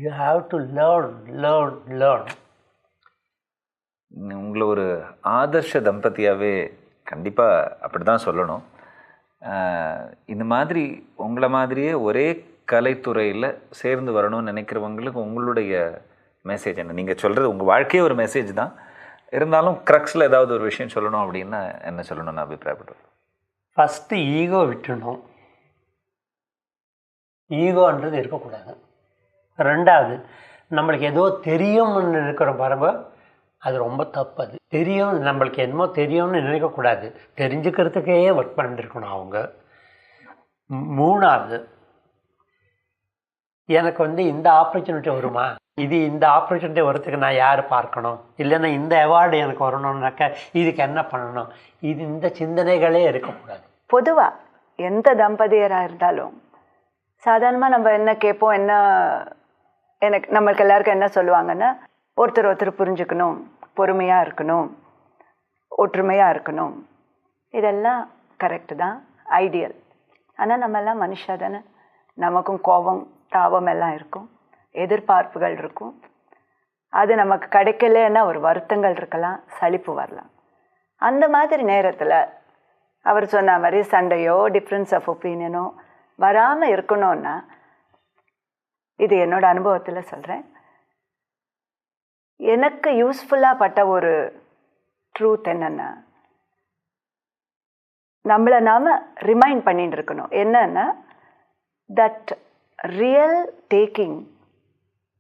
You have to learn. உங்களை ஒரு ஆதர்ஷ தம்பதியாகவே கண்டிப்பாக அப்படி தான் சொல்லணும். இந்த மாதிரி உங்களை மாதிரியே ஒரே கலைத்துறையில் சேர்ந்து வரணும்னு நினைக்கிறவங்களுக்கு உங்களுடைய மெசேஜ் என்ன? நீங்கள் சொல்கிறது உங்கள் வாழ்க்கையே ஒரு மெசேஜ் தான், இருந்தாலும் க்ரக்ஸில் ஏதாவது ஒரு விஷயம் சொல்லணும் அப்படின்னா என்ன சொல்லணும்னு அபிப்பிராயப்படுறேன். First ego விட்டுணும். ஈகோன்றது இருக்கக்கூடாது. ரெண்டாவது, நம்மளுக்கு ஏதோ தெரியும்னு இருக்கிற பாருங்க, அது ரொம்ப தப்பு. அது தெரியும், நம்மளுக்கு என்னமோ தெரியும்னு நினைக்கக்கூடாது, தெரிஞ்சுக்கிறதுக்கே ஒர்க் பண்ணிருக்கணும் அவங்க. மூணாவது, எனக்கு இந்த ஆப்பர்ச்சுனிட்டி வருமா, இந்த ஆப்பர்ச்சுனிட்டி வரத்துக்கு நான் யார் பார்க்கணும், இல்லைன்னா இந்த அவார்டு எனக்கு வரணும்னாக்கா இதுக்கு என்ன பண்ணணும், இந்த சிந்தனைகளே இருக்கக்கூடாது. பொதுவாக எந்த தம்பதியராக இருந்தாலும் சாதாரணமாக நம்ம என்ன கேட்போம், நம்மளுக்கு எல்லாருக்கும் என்ன சொல்லுவாங்கன்னா, ஒருத்தர் புரிஞ்சுக்கணும், பொறுமையாக இருக்கணும், ஒற்றுமையாக இருக்கணும். இதெல்லாம் கரெக்டு தான், ஐடியல். ஆனால் நம்ம எல்லாம் மனுஷா தானே, நமக்கும் கோபம் தாபம் எல்லாம் இருக்கும், எதிர்பார்ப்புகள் இருக்கும். அது நமக்கு கிடைக்கலன்னா ஒரு வருத்தங்கள் இருக்கலாம், சலிப்பு வரலாம். அந்த மாதிரி நேரத்தில் அவர் சொன்ன மாதிரி சண்டையோ டிஃப்ரென்ஸ் ஆஃப் ஒப்பீனியனோ வராமல் இருக்கணும்னா, இது என்னோட அனுபவத்தில் சொல்கிறேன், எனக்கு யூஸ்ஃபுல்லாக பட்ட ஒரு ட்ரூத் என்னென்னா, நம்மளை நாம் ரிமைண்ட் பண்ணிட்டு இருக்கணும். என்னன்னா, that real taking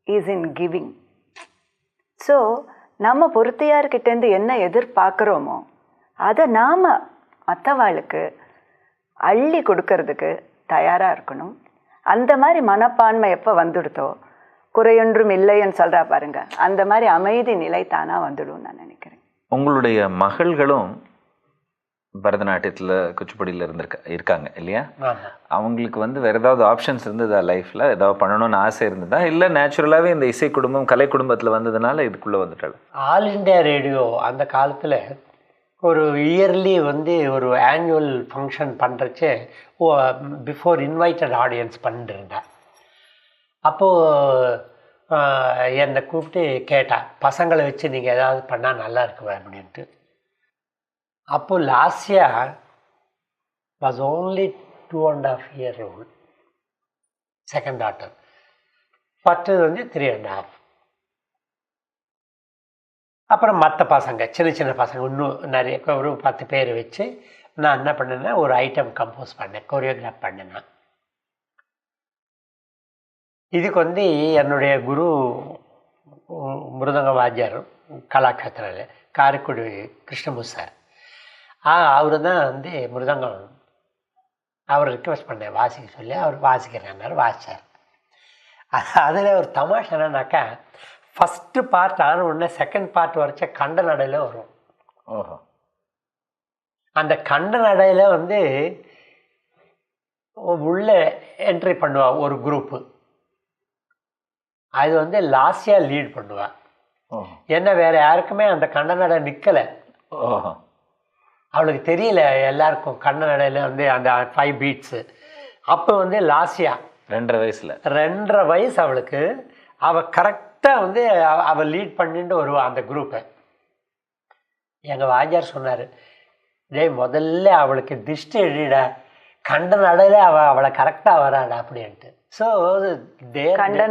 is in giving. So நம்ம பொறுத்தையார்கிட்டேருந்து என்ன எதிர்பார்க்குறோமோ அதை நாம் மற்றவாளுக்கு அள்ளி கொடுக்கறதுக்கு தயாராக இருக்கணும். அந்த மாதிரி மனப்பான்மை எப்போ வந்துடுதோ, குறையொன்றும் இல்லைன்னு சொல்கிறா பாருங்க, அந்த மாதிரி அமைதி நிலை தானாக வந்துடும் நான் நினைக்கிறேன். உங்களுடைய மகள்களும் பரதநாட்டியத்தில் குச்சிப்புடியில் இருக்காங்க இல்லையா? அவங்களுக்கு வேறு ஏதாவது ஆப்ஷன்ஸ் இருந்ததா லைஃப்பில்? ஏதாவது பண்ணணும்னு ஆசை இருந்ததா, இல்லை நேச்சுரலாகவே இந்த இசை குடும்பம் கலை குடும்பத்தில் வந்ததுனால இதுக்குள்ளே வந்துட்டாங்க? ஆல் இண்டியா ரேடியோ அந்த காலத்தில் ஒரு இயர்லி ஒரு ஆனுவல் ஃபங்க்ஷன் பண்ணுறச்சே பிஃபோர் இன்வைட்டட் ஆடியன்ஸ் பண்ணிருந்தேன். அப்போது என்னை கூப்பிட்டு கேட்டா, பசங்களை வச்சு நீங்கள் ஏதாவது பண்ணால் நல்லா இருக்குவேன் அப்படின்ட்டு. அப்போது Lasya was only 2.5 years old, second daughter. First 3.5. அப்புறம் மற்ற பசங்க சின்ன பசங்க இன்னும் நிறைய, ஒரு 10 பேர் வச்சு நான் என்ன பண்ணேன்னா ஒரு ஐட்டம் கம்போஸ் பண்ணேன், கொரியோகிராஃப் பண்ணேன். இதுக்கு என்னுடைய குரு மிருதங்க வாத்தியார் கலாக்கேத்திராவில் காரைக்குடி கிருஷ்ணமூர்த்தி சார், அவர் தான் மிருதங்கம் அவர் ரிக்வெஸ்ட் பண்ணேன் வாசிக்க சொல்லி. அவர் வாசிக்கிறேன்னாரு, வாசித்தார். அதில் ஒரு தமாஷ் என்னன்னாக்கா, ஃபஸ்ட்டு பார்ட் ஆன உடனே செகண்ட் பார்ட் வரைச்ச கண்ட நடையில் வரும். ஓஹோ. அந்த கண்ட நடையில் உள்ளே என்ட்ரி பண்ணுவா ஒரு குரூப்பு, அது லாஸ்யா லீட் பண்ணுவா. என்ன வேறு யாருக்குமே அந்த கண்ட நடை நிற்கலை. அவளுக்கு தெரியல, எல்லாருக்கும் கண்ண நடையில் அந்த 5 beats. அப்போ லாஸ்யா 2.5 வயசு அவளுக்கு. அவள் கரெக்டாக அவள் லீட் பண்ணிட்டு வருவா அந்த குரூப்பை. எங்கள் வாத்தியார் சொன்னார், டேய் முதல்ல அவளுக்கு திஷ்டி எழுதிடா, கண்ட நடையில் அவளை கரெக்டாக வராடா அப்படின்ட்டு. ஸோ